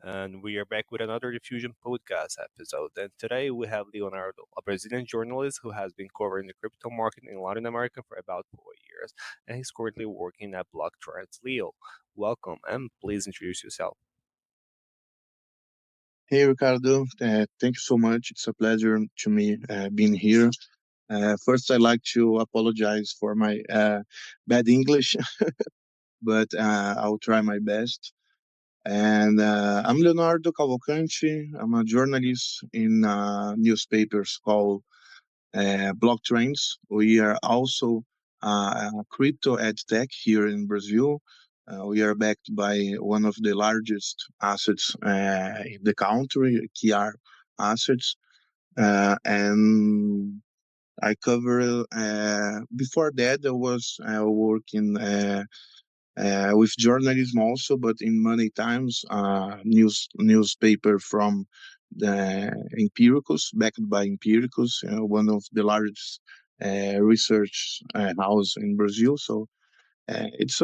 and we are back with another Diffusion podcast episode. And today we have Leonardo, a Brazilian journalist who has been covering the crypto market in Latin America for about 4 years, and he's currently working at BlockTrends. Leo, welcome, and please introduce yourself. Hey, Ricardo. Thank you so much. It's a pleasure to me being here. First, I'd like to apologize for my bad English, but I'll try my best. And I'm Leonardo Cavalcanti. I'm a journalist in newspapers called BlockTrends. We are also a crypto EdTech here in Brazil. We are backed by one of the largest assets in the country, KR assets. And I cover, before that, I was working with journalism also, but in Money Times, newspaper from the Empiricus, backed by Empiricus, one of the largest research house in Brazil. So it's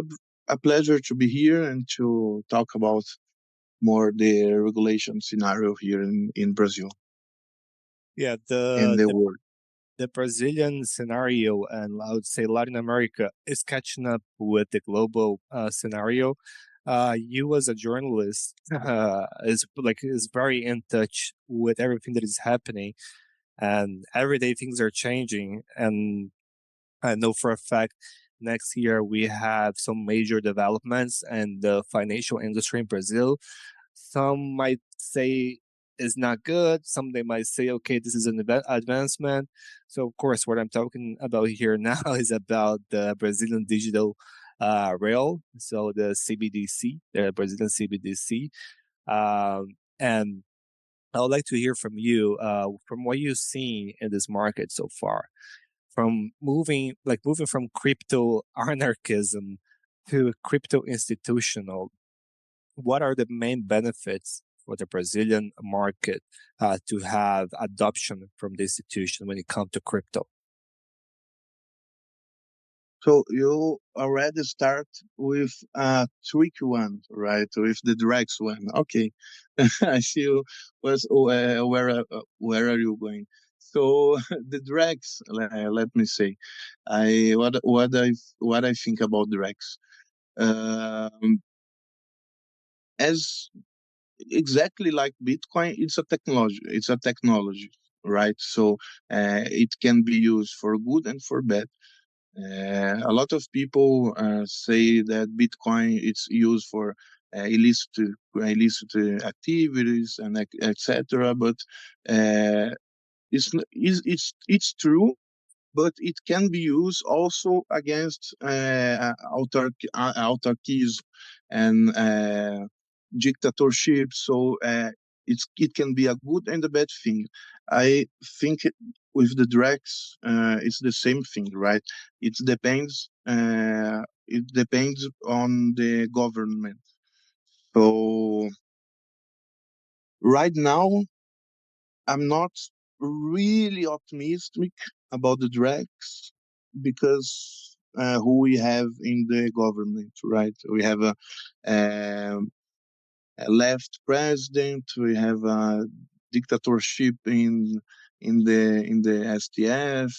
a pleasure to be here and to talk about more the regulation scenario here in Brazil Yeah, and the world. the Brazilian scenario and I would say Latin America is catching up with the global scenario. You as a journalist is very in touch with everything that is happening, and every day things are changing. And I know for a fact next year we have some major developments in the financial industry in Brazil. Some might say is not good. Some they might say, okay, this is an advancement. So of course, what I'm talking about here now is about the Brazilian digital rail, so the CBDC, the Brazilian CBDC, and I would like to hear from you, from what you've seen in this market so far, from moving from crypto anarchism to crypto institutional. What are the main benefits for the Brazilian market to have adoption from the institution when it comes to crypto? So you already start with a tricky one, right? With the Drex one. Okay, I see you. Where are you going? So the Drex. Let me say, I what I think about Drex. Um, as exactly like Bitcoin, it's a technology. It's a technology, right? So it can be used for good and for bad. A lot of people say that Bitcoin it's used for illicit activities and etc. But it's true, but it can be used also against autarkies and dictatorship. So it can be a good and a bad thing. I think with the Drex, it's the same thing, right? It depends. It depends on the government. So right now, I'm not really optimistic about the Drex because who we have in the government, right? We have um, a left president. We have a dictatorship in the STF.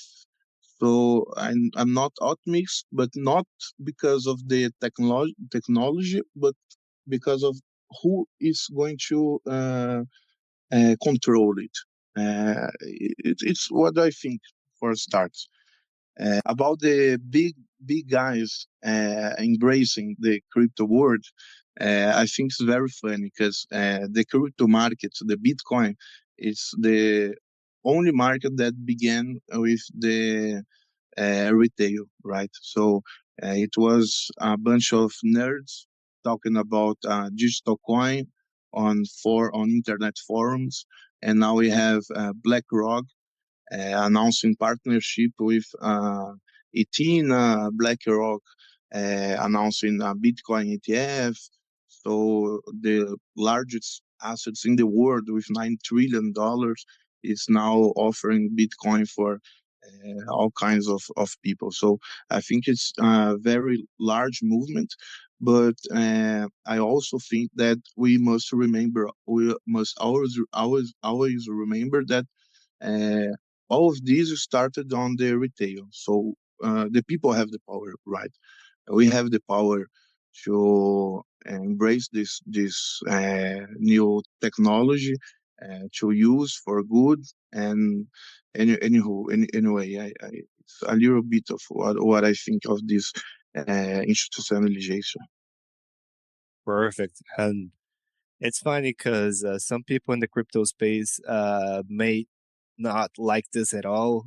So I'm not optimistic, but not because of the technology, but because of who is going to control it. It's what I think for a start. About the big guys embracing the crypto world, I think it's very funny because the crypto market, the Bitcoin, is the only market that began with the retail, right? So it was a bunch of nerds talking about digital coin on internet forums, and now we have BlackRock announcing partnership with Ethena, BlackRock announcing a Bitcoin ETF. So the largest assets in the world with $9 trillion is now offering Bitcoin for all kinds of people. So I think it's a very large movement, But I also think that we must always remember that uh, all of these started on the retail. So the people have the power, right? We have the power to embrace this new technology to use for good. And anyway, it's a little bit of what I think of this institutionalization. Perfect. And it's funny because some people in the crypto space may not like this at all.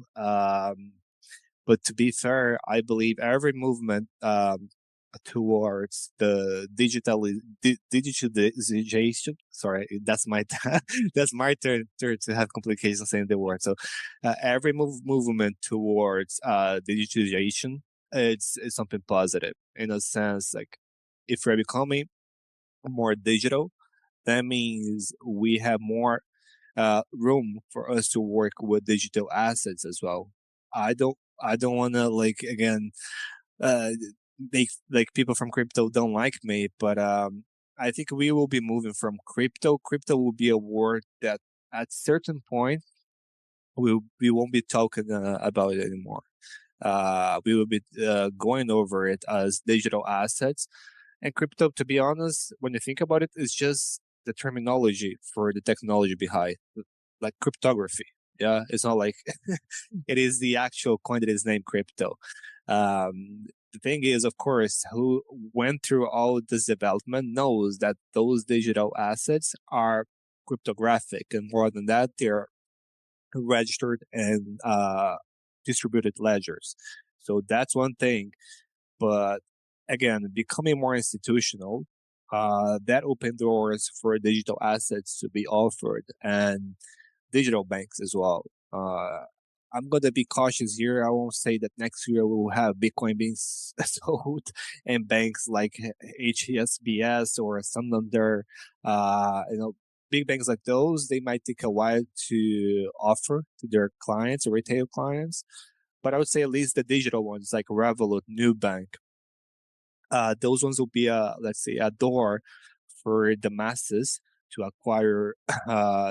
But to be fair, I believe every movement towards the digitalization. Sorry, that's my that's my turn to have complications saying the word. So every movement towards digitalization, it's something positive in a sense. Like if we're becoming more digital, that means we have more room for us to work with digital assets as well. I don't want to like again uh, make like people from crypto don't like me, but I think we will be moving from crypto. Crypto will be a word that at certain point we won't be talking about it anymore. We will be going over it as digital assets. And crypto, to be honest, when you think about it, is just the terminology for the technology behind, like cryptography. Yeah, it's not like it is the actual coin that is named crypto. The thing is, of course, who went through all this development knows that those digital assets are cryptographic, and more than that, they're registered and distributed ledgers. So that's one thing. But again, becoming more institutional, that opened doors for digital assets to be offered and digital banks as well. I'm gonna be cautious here. I won't say that next year we will have Bitcoin being sold and banks like HSBS or Santander, big banks like those, they might take a while to offer to their clients or retail clients. But I would say at least the digital ones like Revolut, Nubank, those ones will be let's say a door for the masses to acquire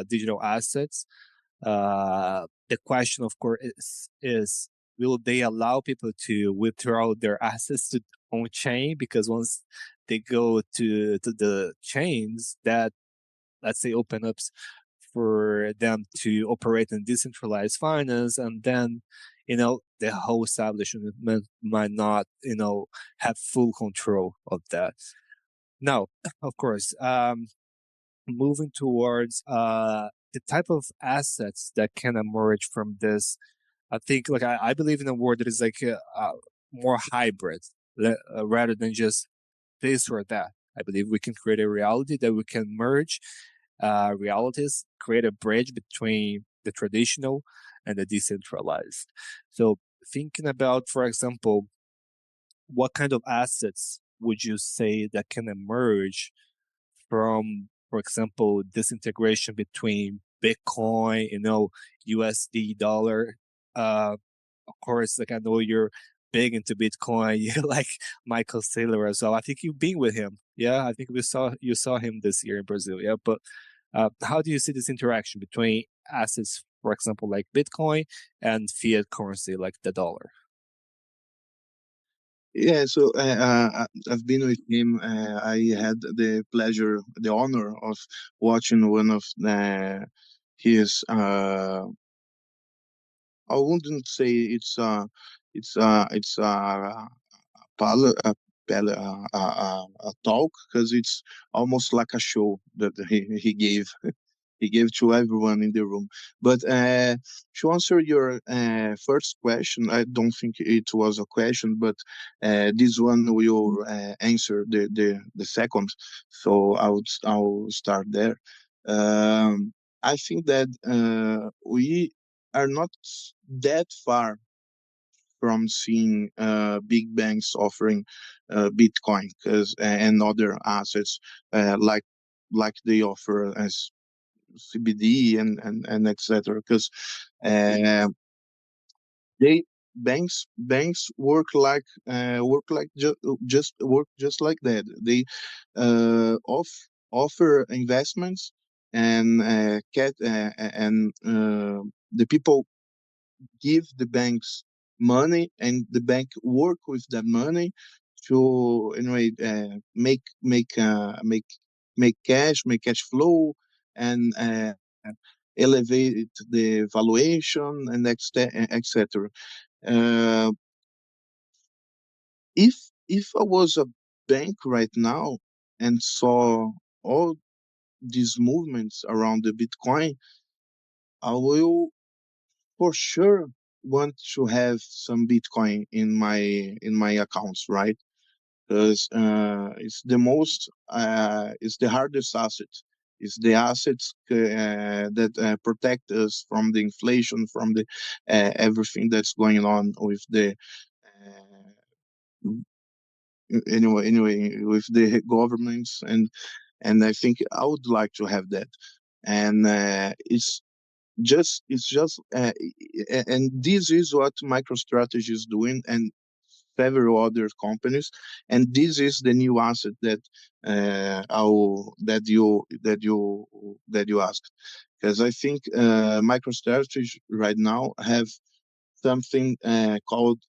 digital assets. The question, of course, is will they allow people to withdraw their assets to on chain? Because once they go to the chains, that let's say open up for them to operate in decentralized finance, and then the whole establishment might not have full control of that. Now, of course, moving towards the type of assets that can emerge from this, I think like I believe in a word that is like more hybrid rather than just this or that. I believe we can create a reality that we can merge realities, create a bridge between the traditional and the decentralized. So thinking about, for example, what kind of assets would you say that can emerge from, for example, this integration between Bitcoin, USD dollar. Of course, like I know you're big into Bitcoin. You like Michael Saylor as well. I think you've been with him. Yeah, I think you saw him this year in Brazil. Yeah, but how do you see this interaction between assets, for example, like Bitcoin and fiat currency like the dollar? Yeah, so I've been with him. I had the pleasure, the honor of watching one of his. I wouldn't say it's pal- a, a talk, because it's almost like a show that he gave. He gave to everyone in the room. But to answer your first question, I don't think it was a question, but this one will answer the second. So I'll start there. I think that we are not that far from seeing big banks offering Bitcoin, and other assets like they offer as CBD and etc. Because uh, they banks work just like that. They offer investments, and the people give the banks money, and the bank work with that money to anyway make cash flow, and elevate the valuation, and etc. Uh, if I was a bank right now and saw all these movements around the Bitcoin, I will for sure want to have some Bitcoin in my accounts, right? Because it's the hardest asset. It's the assets that protect us from the inflation, from the everything that's going on with the uh, anyway with the governments, and I think I would like to have that. And it's just and this is what MicroStrategy is doing, and several other companies, and this is the new asset that that you asked, because I think MicroStrategy right now have something called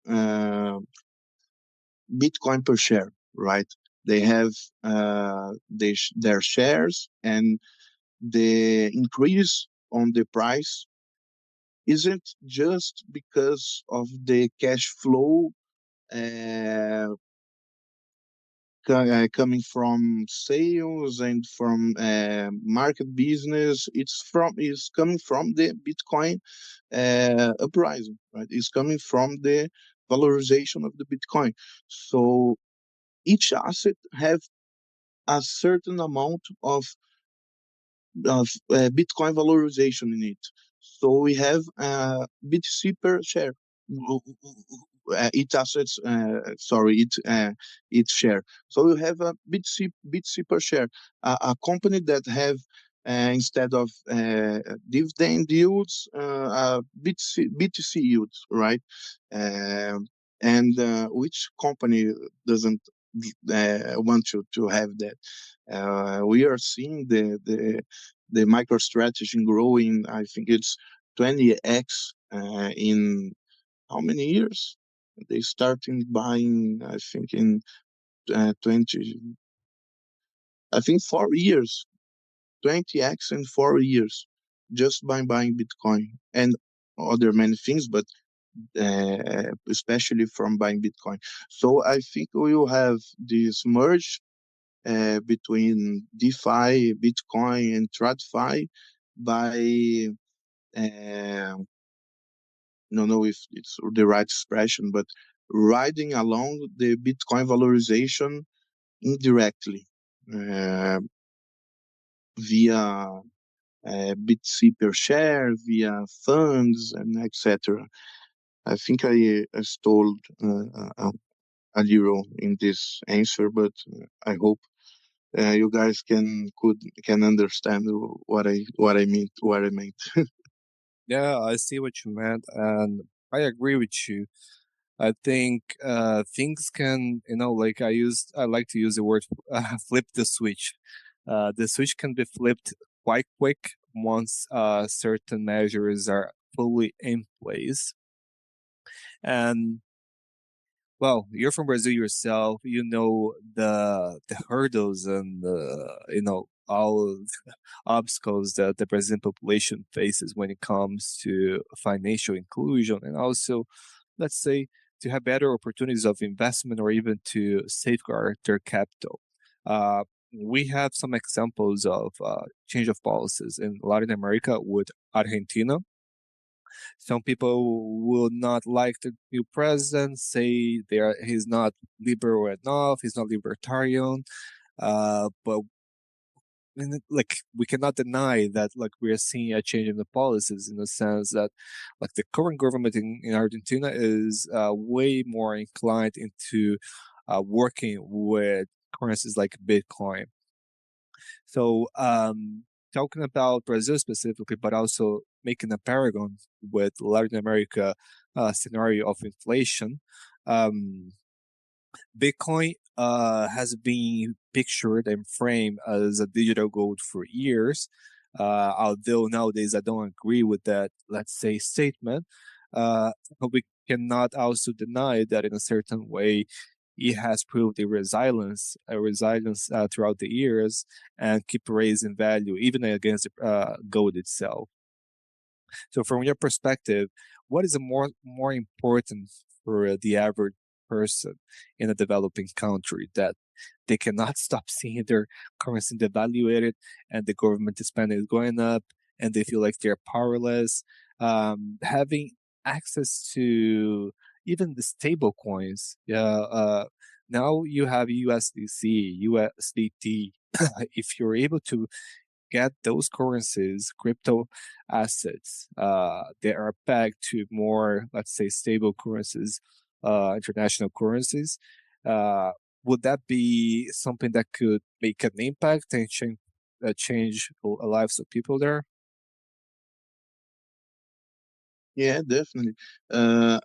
Bitcoin per share, right? They have their shares, and the increase on the price isn't just because of the cash flow uh, coming from sales and from market business. It's coming from the Bitcoin uprising, right? It's coming from the valorization of the Bitcoin. So each asset have a certain amount of Bitcoin valorization in it. So we have BTC per share. It assets, sorry, it share. So you have a BTC per share, a company that have instead of dividend yields, BTC yields, right? Um, and which company doesn't want to have that? We are seeing the MicroStrategy growing. I think it's 20x in how many years? They started buying, I think, in 20, I think 4 years, 20x in 4 years, just by buying Bitcoin and other many things, but especially from buying Bitcoin. So I think we will have this merge between DeFi, Bitcoin, and TradFi by don't know if it's the right expression, but riding along the Bitcoin valorization indirectly uh, via BTC per share, via funds, and etc. I think I stole a little in this answer, but I hope you guys can understand what I meant. Yeah, I see what you meant, and I agree with you. I think things can, like I like to use the word flip the switch. The switch can be flipped quite quick once certain measures are fully in place. And well, you're from Brazil yourself. You know the hurdles and all obstacles that the Brazilian population faces when it comes to financial inclusion, and also, let's say, to have better opportunities of investment or even to safeguard their capital. Uh, we have some examples of change of policies in Latin America with Argentina. Some people will not like the new president, say he's not liberal enough, he's not libertarian. But like we cannot deny that like we are seeing a change in the policies in the sense that like the current government in Argentina is way more inclined into working with currencies like Bitcoin. So talking about Brazil specifically, but also making a paragon with Latin America, scenario of inflation, um, Bitcoin has been pictured and framed as a digital gold for years. Although nowadays I don't agree with that, let's say, statement, but we cannot also deny that in a certain way it has proved a resilience throughout the years and keep raising value even against gold itself. So, from your perspective, what is more important for the average person in a developing country, that they cannot stop seeing their currency devaluated and the government spending is going up and they feel like they're powerless, having access to even the stable coins? Yeah, now you have USDC, USDT. If you're able to get those currencies, crypto assets, that are pegged to more, let's say, stable currencies, international currencies, uh, would that be something that could make an impact and change lives of people there? Yeah, definitely. Uh,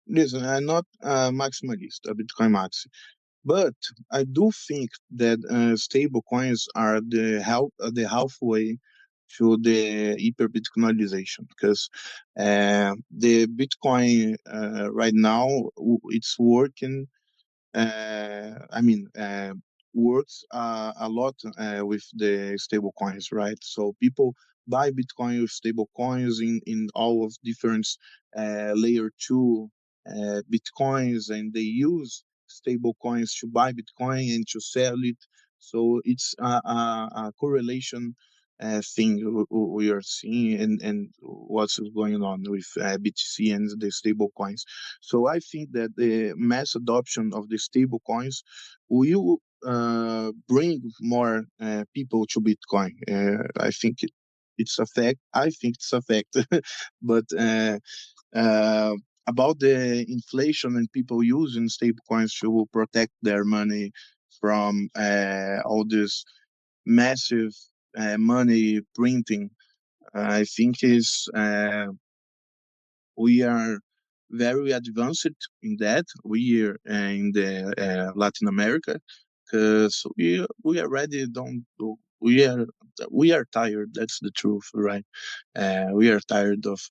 Listen, I'm not a maximalist, a Bitcoin maxi, but I do think that stable coins are the halfway to the hyper Bitcoinization, because the Bitcoin right now it's working. I mean, works a lot with the stable coins, right? So people buy Bitcoin with stable coins in all of different layer two Bitcoins, and they use stable coins to buy Bitcoin and to sell it. So it's a correlation thing we are seeing, and what's going on with BTC and the stable coins. So I think that the mass adoption of the stable coins will bring more people to Bitcoin. I think it's a fact. I think it's a fact. But uh, about the inflation and people using stable coins to protect their money from all this massive money printing, I think is we are very advanced in that. We are in the Latin America, because we already don't do. We are tired. That's the truth, right? We are tired of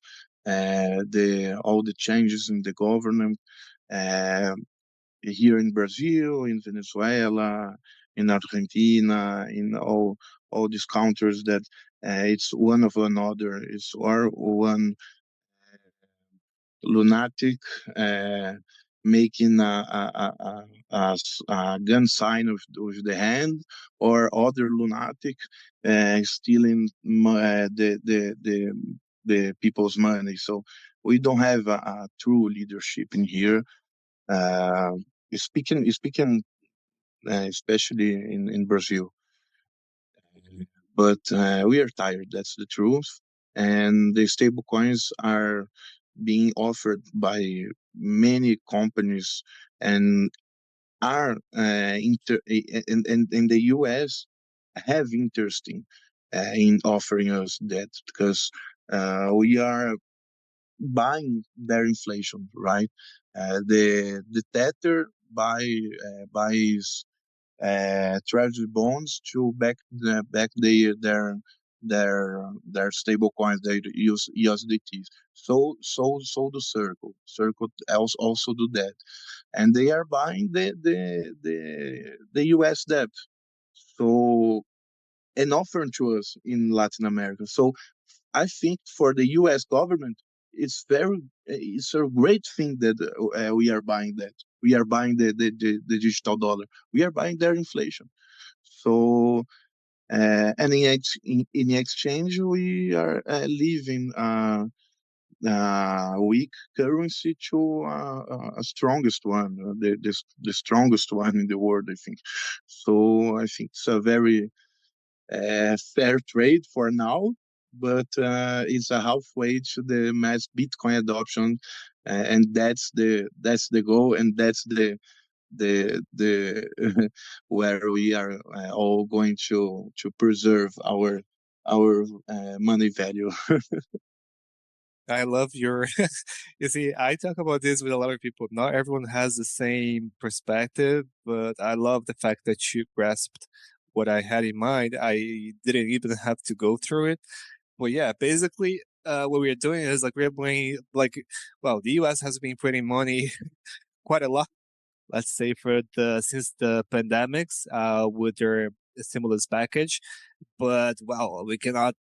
the all the changes in the government uh, here in Brazil, in Venezuela, in Argentina, in all these countries that it's one of another. It's or one lunatic uh, making a gun sign with the hand, or other lunatic stealing the people's money. So we don't have a true leadership in here. Uh, speaking especially in Brazil, but we are tired. That's the truth. And the stable coins are being offered by many companies, and are in the US have interest in offering us that, because we are buying their inflation, right? The Tether buys treasury bonds to back their stable coins. They use USDTs. So the Circle also do that, and they are buying the US debt. So, and offering to us in Latin America. So I think for the U.S. government, it's a great thing that we are buying that. We are buying the digital dollar. We are buying their inflation. So and in exchange, we are leaving weak currency to a strongest one, the strongest one in the world, I think. So I think it's a very fair trade for now, but it's a halfway to the mass Bitcoin adoption, and that's the goal, and that's the where we are all going to preserve our money value. I love your. You see, I talk about this with a lot of people. Not everyone has the same perspective, but I love the fact that you grasped what I had in mind. I didn't even have to go through it. Well, yeah, basically, what we're doing is like we're bringing like, well, the U.S. has been printing money quite a lot. Let's say for the since the pandemics, with their stimulus package, but well, we cannot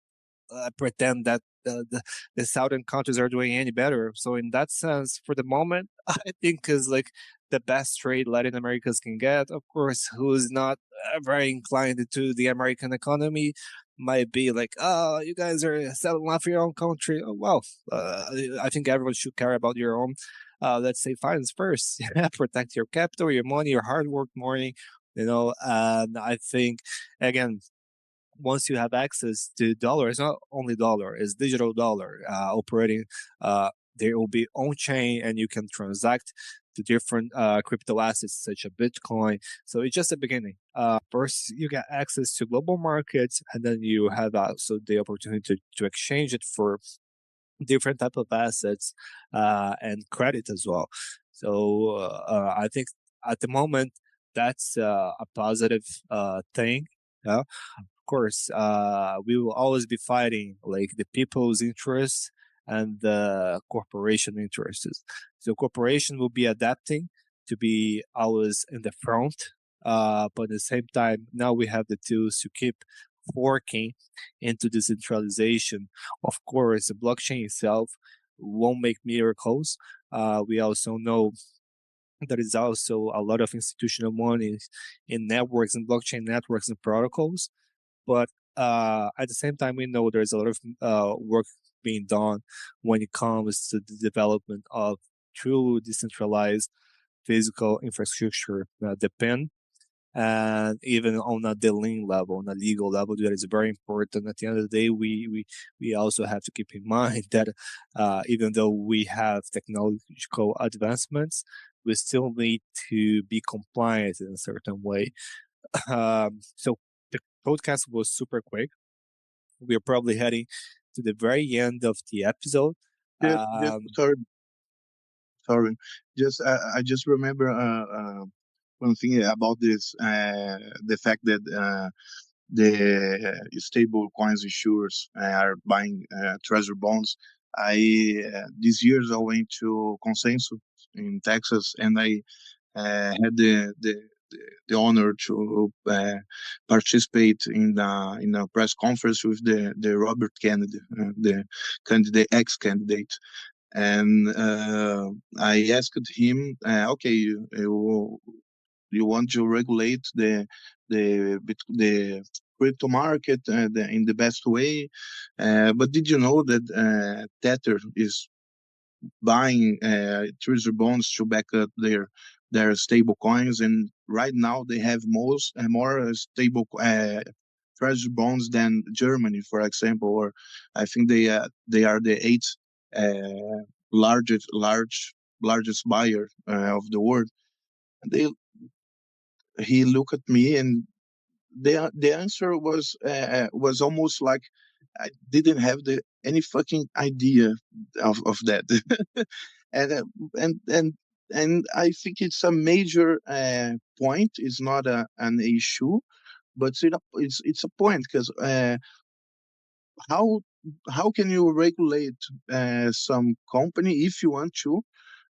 pretend that the southern countries are doing any better. So in that sense, for the moment, I think is like the best trade Latin Americans can get. Of course, who's not very inclined to the American economy might be like, oh, you guys are selling off your own country. Oh, well, I think everyone should care about your own, let's say, finance first. Protect your capital, your money, your hard work money. And I think again, once you have access to dollar, it's not only dollar, it's digital dollar operating. There will be on chain, and you can transact the different crypto assets such as Bitcoin. So it's just the beginning. First, you get access to global markets, and then you have also the opportunity to exchange it for different type of assets and credit as well. So I think at the moment that's a positive thing. Yeah, course, we will always be fighting like the people's interests and the corporation interests. So corporation will be adapting to be always in the front, but at the same time, now we have the tools to keep working into decentralization. Of course, the blockchain itself won't make miracles. We also know there is also a lot of institutional money in networks and blockchain networks and protocols, but at the same time, we know there's a lot of work being done when it comes to the development of true decentralized physical infrastructure, the PIN, and even on a dealing level, on a legal level, that is very important. At the end of the day, we also have to keep in mind that even though we have technological advancements, we still need to be compliant in a certain way. So the podcast was super quick. We're probably heading to the very end of the episode. Just Um, sorry. I just remember one thing about this, the fact that the stable coins issuers are buying treasury bonds. I These years I went to Consensus in Texas, and I had the honor to participate in a press conference with the Robert Kennedy, the candidate ex candidate, and I asked him, okay, you want to regulate the crypto market in the best way, but did you know that Tether is buying treasury bonds to back up their stable coins, and right now they have more stable treasury bonds than Germany, for example, or I think they are the eighth uh, largest buyer of the world. And he looked at me, and the answer was almost like I didn't have any fucking idea of that. and uh, and and and I think it's a major point. It's not an issue, but it's a point, because how how can you regulate some company if you want to,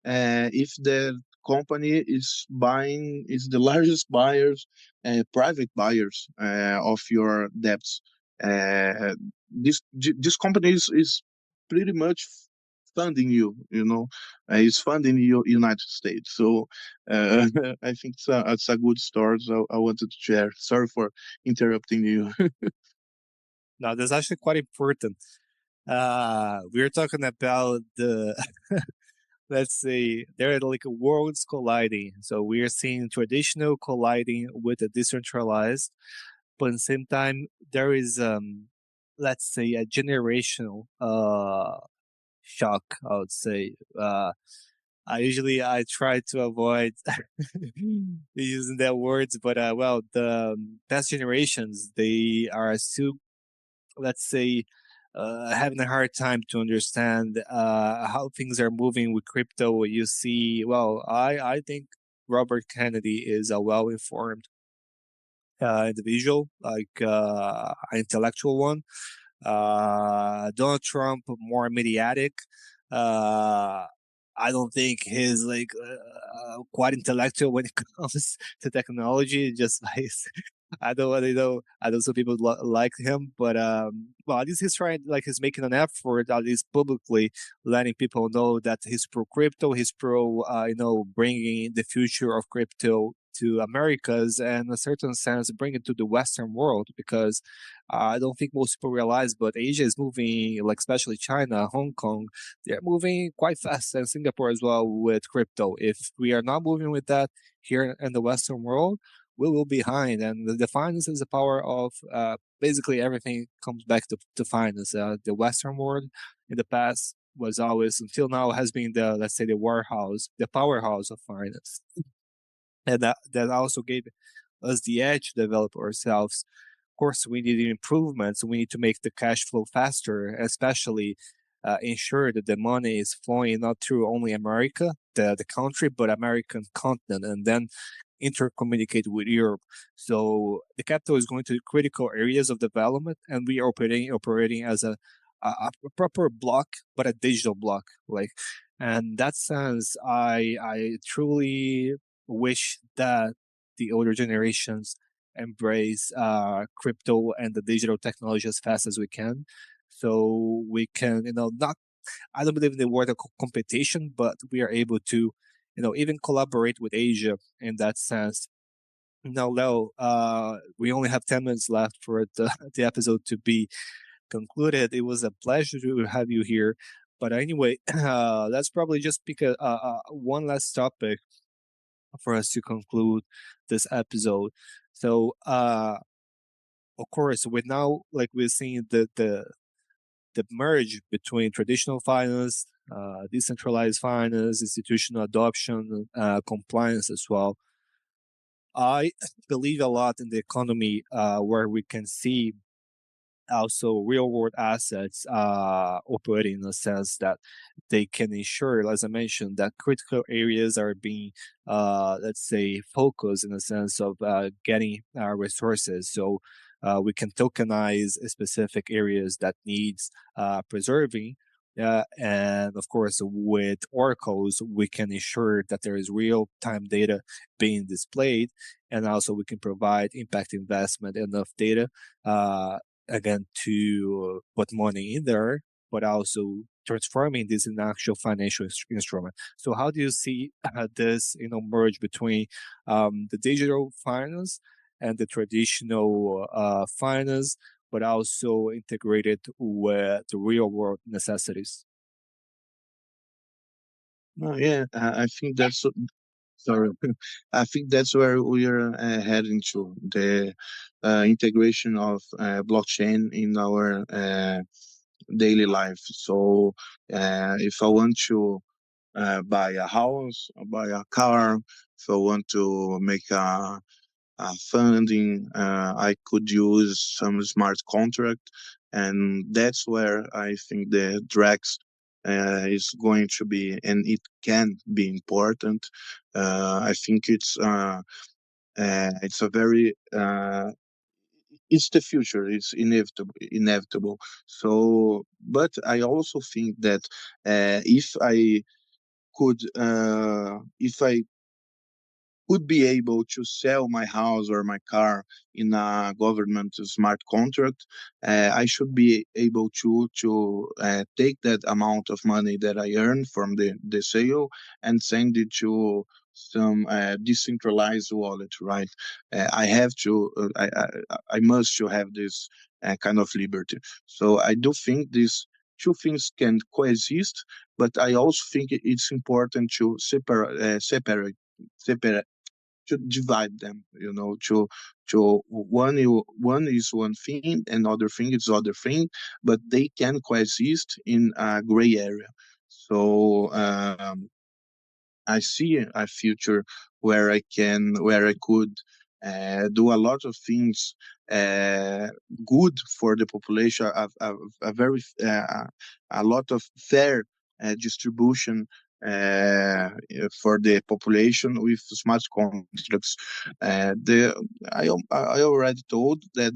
if the company is the largest buyers, private buyers of your debts. Uh, this company is pretty much funding you, is funding you United States. So I think it's a good story. So I wanted to share. Sorry for interrupting you. Now, that's actually quite important. We're talking about the, let's say, there are like worlds colliding. So we are seeing traditional colliding with the decentralized, but at the same time, there is, let's say, a generational shock, I would say. I try to avoid using that words, but well, the past generations, they are still, let's say, having a hard time to understand how things are moving with crypto. You see, well, I think Robert Kennedy is a well-informed individual, like an intellectual one. Donald Trump more mediatic. Uh, I don't think he's like quite intellectual when it comes to technology. Just like I don't really know. I know some people like him, but well, at least he's trying, like he's making an effort, at least publicly, letting people know that he's pro crypto, he's pro, bringing the future of crypto to Americas, and in a certain sense, bring it to the Western world, because I don't think most people realize, but Asia is moving, like especially China, Hong Kong, they're moving quite fast, and Singapore as well with crypto. If we are not moving with that here in the Western world, we will be behind. And the finance is the power of basically everything comes back to finance. The Western world in the past was always, until now, has been the, let's say, the warehouse, the powerhouse of finance, and that also gave us the edge to develop ourselves. Of course, we need improvements. We need to make the cash flow faster, especially ensure that the money is flowing not through only America, the country, but American continent, and then intercommunicate with Europe. So the capital is going to critical areas of development, and we are operating as a proper block, but a digital block. Like, and that sense, I truly wish that the older generations embrace crypto and the digital technology as fast as we can, so we can, not, I don't believe in the word of competition, but we are able to, even collaborate with Asia in that sense. Now, Leo, we only have 10 minutes left for the episode to be concluded. It was a pleasure to have you here. But anyway, let's probably just pick one last topic for us to conclude this episode. So, of course, with now, like we're seeing the merge between traditional finance, decentralized finance, institutional adoption, compliance as well. I believe a lot in the economy where we can see also real world assets operating in a sense that they can ensure, as I mentioned, that critical areas are being, let's say, focused in a sense of getting resources. So we can tokenize specific areas that needs preserving. And of course, with oracles, we can ensure that there is real time data being displayed. And also, we can provide impact investment enough data again to put money in there, but also transforming this in actual financial instrument. So how do you see this, merge between the digital finance and the traditional finance, but also integrated with the real world necessities? No, yeah, I think that's sorry. I think that's where we are heading to the integration of blockchain in our daily life. So, if I want to buy a house, or buy a car, if I want to make a funding, I could use some smart contract, and that's where I think the Drex is going to be, and it can be important. I think it's a very it's the future. It's inevitable. Inevitable. So, but I also think that if I would be able to sell my house or my car in a government smart contract, I should be able to take that amount of money that I earn from the sale and send it to some decentralized wallet, right? I have to, I must to have this kind of liberty. So I do think these two things can coexist, but I also think it's important to separate to divide them, to one is one thing, another thing is other thing, but they can coexist in a gray area. So I see a future where I could do a lot of things good for the population, a very a lot of fair distribution for the population with smart contracts. The I already told that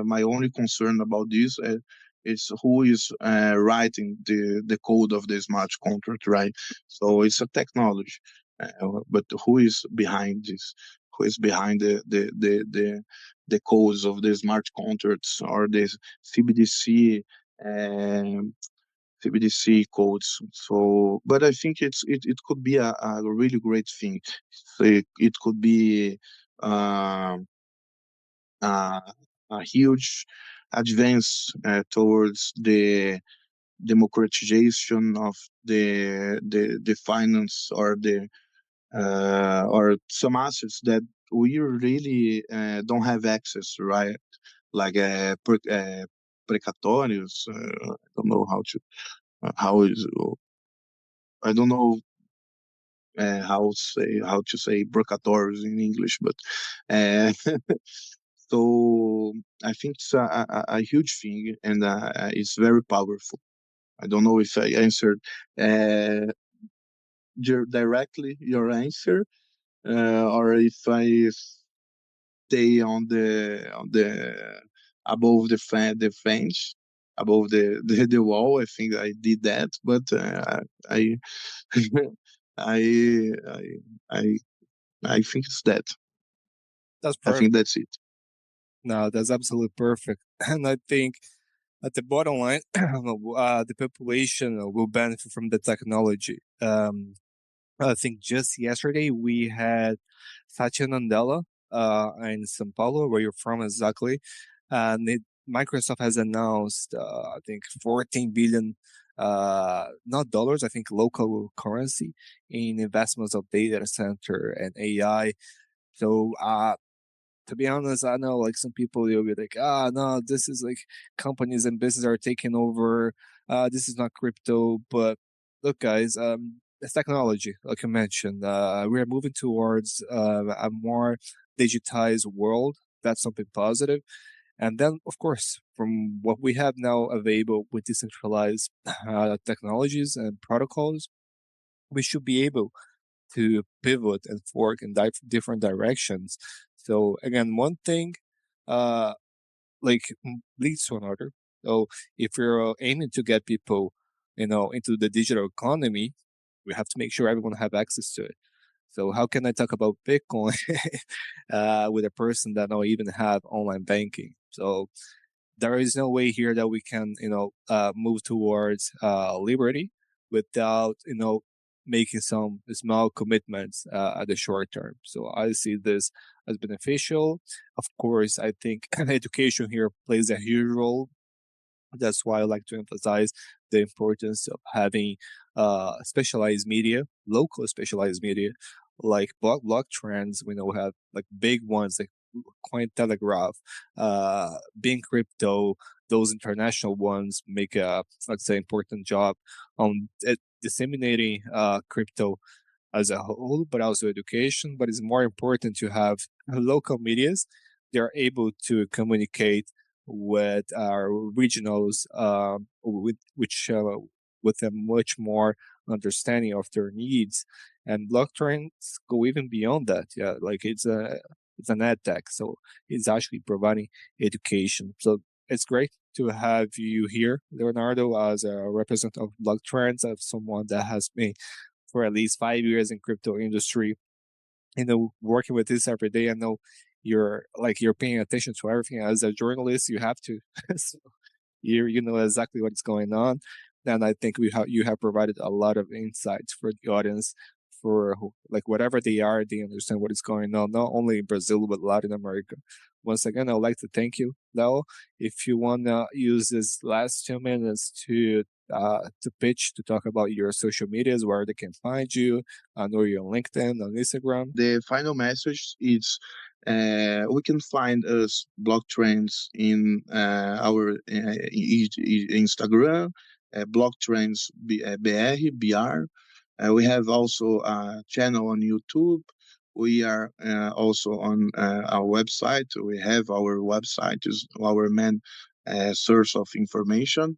my only concern about this is who is writing the code of the smart contract, right? So it's a technology, but who is behind this? Who is behind the codes of the smart contracts or the CBDC um, CBDC codes? So, but I think it could be a really great thing. So it could be um, a, a huge advance towards the democratization of the finance or some assets that we really don't have access, right? Like precatórios. I don't know how is I don't know how to say precatórios in English, but uh, so I think it's a huge thing, and it's very powerful. I don't know if I answered uh, directly your answer, or if I stay on the above the fence, above the wall. I think I did that, but I I I I I think it's that. That's I think perfect. that's it. No, that's absolutely perfect. And I think at the bottom line, the population will benefit from the technology. I think just yesterday we had Satya Nadella in São Paulo, where you're from exactly, and Microsoft has announced, I think, 14 billion, not dollars, I think local currency in investments of data center and AI. So to be honest, I know like some people will be like, ah, no, this is like companies and business are taking over. This is not crypto. But look, guys, it's technology, like you mentioned. We are moving towards a more digitized world. That's something positive. And then, of course, from what we have now available with decentralized technologies and protocols, we should be able to pivot and fork in different directions. So again, one thing uh, like leads to another. So if you're aiming to get people, into the digital economy, we have to make sure everyone have access to it. So how can I talk about Bitcoin with a person that don't even have online banking? So there is no way here that we can move towards liberty without making some small commitments at the short term. So I see this as beneficial. Of course, I think education here plays a huge role. That's why I like to emphasize the importance of having specialized media, local specialized media, like BlockTrends. We know have like big ones like Cointelegraph, Being Crypto. Those international ones make a, let's say, important job on disseminating crypto as a whole, but also education. But it's more important to have local medias. They are able to communicate with our regionals, with a much more understanding of their needs. And blockchains go even beyond that. Yeah, like it's an EdTech, so it's actually providing education. So it's great to have you here, Leonardo, as a representative of BlockTrends, as someone that has been for at least 5 years in crypto industry. Working with this every day. I know you're paying attention to everything. As a journalist, you have to. So you know exactly what's going on, and I think you have provided a lot of insights for the audience for like whatever they are, they understand what is going on, not only in Brazil but Latin America. Once again, I'd like to thank you, Leo. If you want to use this last 2 minutes to pitch, to talk about your social medias, where they can find you, I know you're on LinkedIn, on Instagram. The final message is we can find us block trends in our Instagram, block trends BR. We have also a channel on YouTube. We are also on our website. We have our website is our main source of information.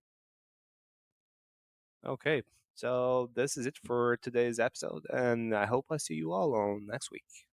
Okay, so this is it for today's episode, and I hope I see you all on next week.